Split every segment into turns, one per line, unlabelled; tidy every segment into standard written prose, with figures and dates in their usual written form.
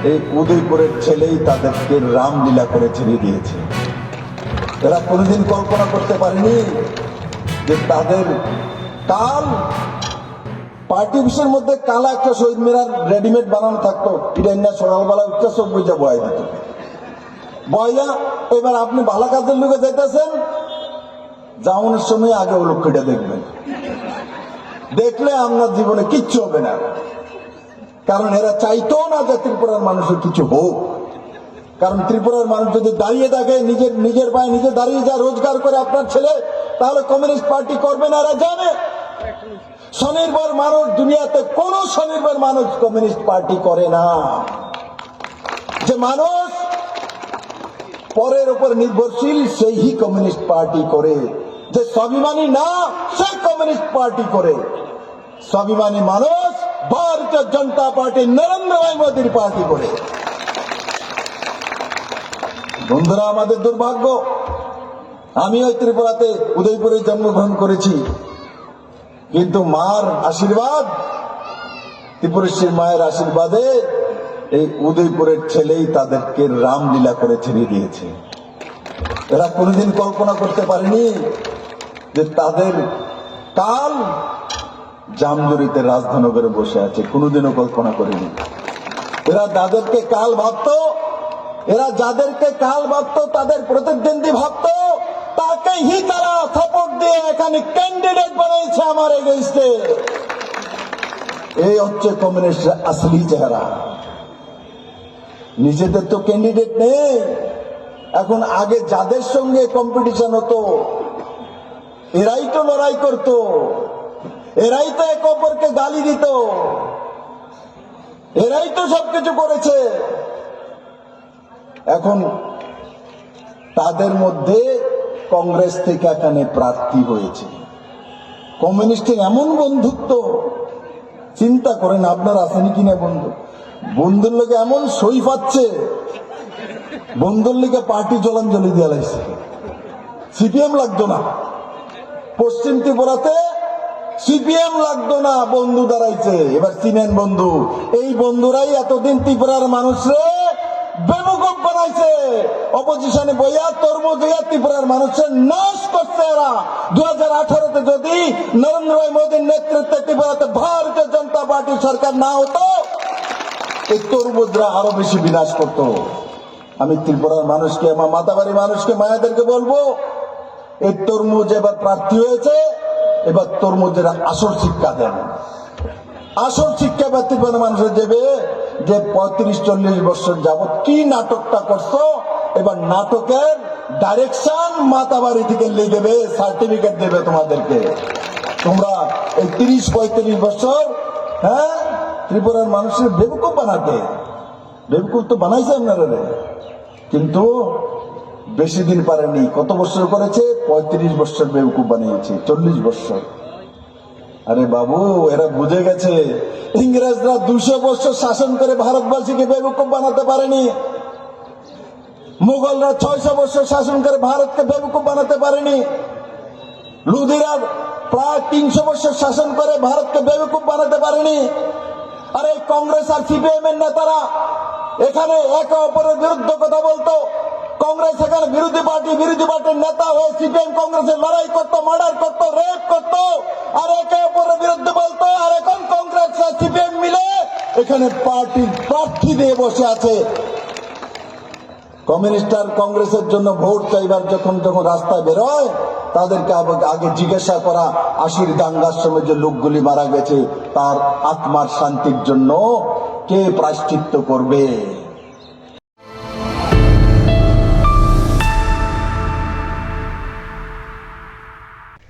এই উদয়পুরের ছেলেই তাদেরকে রামলীলা করে ছেড়ে দিয়েছে। এরা কোনোদিন কল্পনা করতে পারেনি যে তাদের কাল পার্টি অফিসের মধ্যে কালা একটা শহীদ মিনার রেডিমেড বানানো থাকতো, এটা না সকালবেলা উঠতে সব বুঝা বয় দিত। বয়া এবার আপনি ভালো কাজের লোকে যাইতেছেন, যাওয়ানোর সময় আগে ও লক্ষ্যটা দেখবেন, দেখলে আপনার জীবনে কিচ্ছু হবে না। কারণ এরা চাইতো না যে ত্রিপুরার মানুষের কিছু হোক। কারণ ত্রিপুরার মানুষ যদি দাঁড়িয়ে থাকে, নিজের পায়ে নিজে দাঁড়িয়ে যা রোজগার করে আপনার ছেলে, তাহলে কমিউনিস্ট পার্টি করবে না। এরা জানে স্বনির্ভর মানুষ, দুনিয়াতে কোন স্বনির্ভর মানুষ কমিউনিস্ট পার্টি করে না। যে মানুষ পরের উপর নির্ভরশীল সেই কমিউনিস্ট পার্টি করে। যে স্বাভিমানী না, সেই কমিউনিস্ট পার্টি করে। স্বাভিমানী মানুষ ভারতীয় জনতা পার্টি, নরেন্দ্র ভাই মোদীর পার্টি করে। বন্ধুরা, আমাদের দুর্ভাগ্য, আমি ওই ত্রিপুরাতে উদয়পুরে জন্মগ্রহণ করেছি, কিন্তু মার আশীর্বাদ, ত্রিপুরেশ্বরী মায়ের আশীর্বাদে এই উদয়পুরের ছেলেই তাদেরকে রামলীলা করে ছেড়ে দিয়েছে। এরা কোনোদিন কল্পনা করতে পারেনি যে তাদের কাল জামজুরিতে রাজধানগরে বসে আছে, কোনোদিনও কল্পনা করেনি। এরা যাদেরকে কাল ভাবতো, তাদের প্রতিদ্বন্দ্বী ভাবতো, তাকেই তারা সাপোর্ট দিয়ে এখানে ক্যান্ডিডেট বানাইছে আমার এগেইনস্টে। এই হচ্ছে কমিউনিস্টের আসলি চেহারা। নিজেদের তো ক্যান্ডিডেট নেই এখন। আগে যাদের সঙ্গে কম্পিটিশন হতো, এরাই তো লড়াই করত, এরাই তো এক অপরকে গালি দিত, এরাই তো সবকিছু করেছে। এখন তাদের মধ্যে কংগ্রেস থেকে এখানে প্রার্থী হয়েছে। কমিউনিস্টের এমন বন্ধুত্ব, চিন্তা করেন আপনার আসেনি কিনা বন্ধু। বন্ধুর লোকে এমন সই পাচ্ছে, বন্ধুর লিগে পার্টি জলাঞ্জলি দিয়ে লাগছে। সিপিএম লাগতো না, পশ্চিম ত্রিপুরাতে সিপিএম লাগতো না, বন্ধু দাঁড়াইছে। এবার চিনেন বন্ধু, এই বন্ধুরাই এতদিন ত্রিপুরার মানুষরে বেমুখ বানাইছে। অপোজিশনে বইয়া তরমুজ হইয়া ত্রিপুরার মানুষের নাশ করছে এরা। 2018-তে যদি নরেন্দ্র ভাই মোদীর নেতৃত্বে ত্রিপুরাতে ভারতীয় জনতা পার্টি সরকার না হতো, এই তরমুজরা আরো বেশি বিনাশ করত। আমি ত্রিপুরার মানুষকে, আমার মাতাবাড়ি মানুষকে, মায়াদেরকে বলবো, এই তরমুজ এবার প্রার্থী হয়েছে, এবার তরমুজের আসল শিক্ষা দেন। আসল শিক্ষা এবার ত্রিপুরার মানুষের দেবে যে 35-40 বছর যাবৎ কি নাটকটা করছো, এবার নাটকের ডাইরেকশন মাতাবাড়ি থেকে লিখে দেবে, সার্টিফিকেট দেবে তোমাদেরকে। তোমরা এই 30-35 বছর ত্রিপুরার মানুষের বেবকুফ বানাতে, বেবকুফ তো বানাইছে আপনারা, কিন্তু বেশি দিন পারেনি। কত বছর করেছে? 35 বছর বেবকুফ বানিয়েছে, 40 বছর। আরে বাবু, এরা বুঝে গেছে ইংরেজরা 200 বছর শাসন করে ভারতবাসীকে বেবকুফ বানাতে পারেনি। মুঘলরা 600 বছর শাসন করে ভারতকে বেবকুফ বানাতে পারেনি। লুধিরা প্রায় 300 বছর শাসন করে ভারতকে বেবকুফ বানাতে পারেনি। আরে কংগ্রেস আর সিপিএম এর নেতারা এখানে একে অপরের বিরুদ্ধে কথা বলতো। কংগ্রেস এখানে বিরোধী পার্টির নেতা হয়ে সিপিএম কংগ্রেসের লড়াই করতো, মার্ডার করতো, রেপ করতো, আর একে অপরের বিরুদ্ধে বলতো। আর এখন কংগ্রেস আর সিপিএম মিলে এখানে পার্টির প্রার্থী দিয়ে বসে আছে। কমিউনিস্ট আর কংগ্রেসের জন্য ভোট চাইবার যখন রাস্তায় বেরোয়, তাদেরকে আগে জিজ্ঞাসা করা, 80 দাঙ্গার সময় যে লোকগুলি মারা গেছে তার আত্মার শান্তির জন্য কে প্রায়শ্চিত্ত করবে।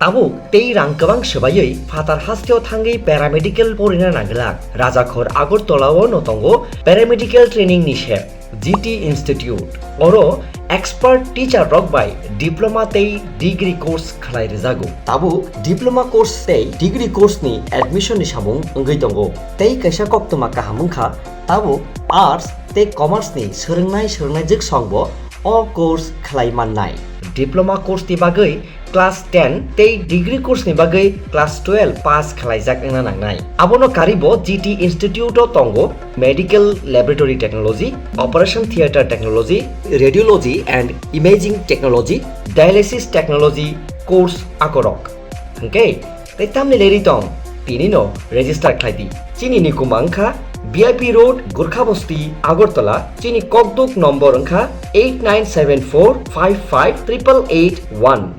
Tabuk tei rang kebang sebayoi fatar hasteo thangai paramedical porina nanglak Rajakhor Agartolao notongo paramedical training nishe GT Institute oro expert teacher rok by diploma tei degree course khlai rejago tabu diploma course tei degree course ni admission ni samung ongoi tongo tei kaisa koktoma kahamungkha tabu arts tei commerce ni sorongnai jik songbo o course khlai mannai diploma course ni bagoi class 10 tei degree course ni bagai class 12 pass khlaijak wngna nangnai abono karibo GT Institute o tongo medical laboratory technology, operation theater technology, radiology and imaging technology, dialysis technology course akorok okay tei tamni leri tong tini no register khlaidi chini ni kumangkha VIP Road, Gurkha Basti, Agartala, chini kokduk number angkha 8974558881.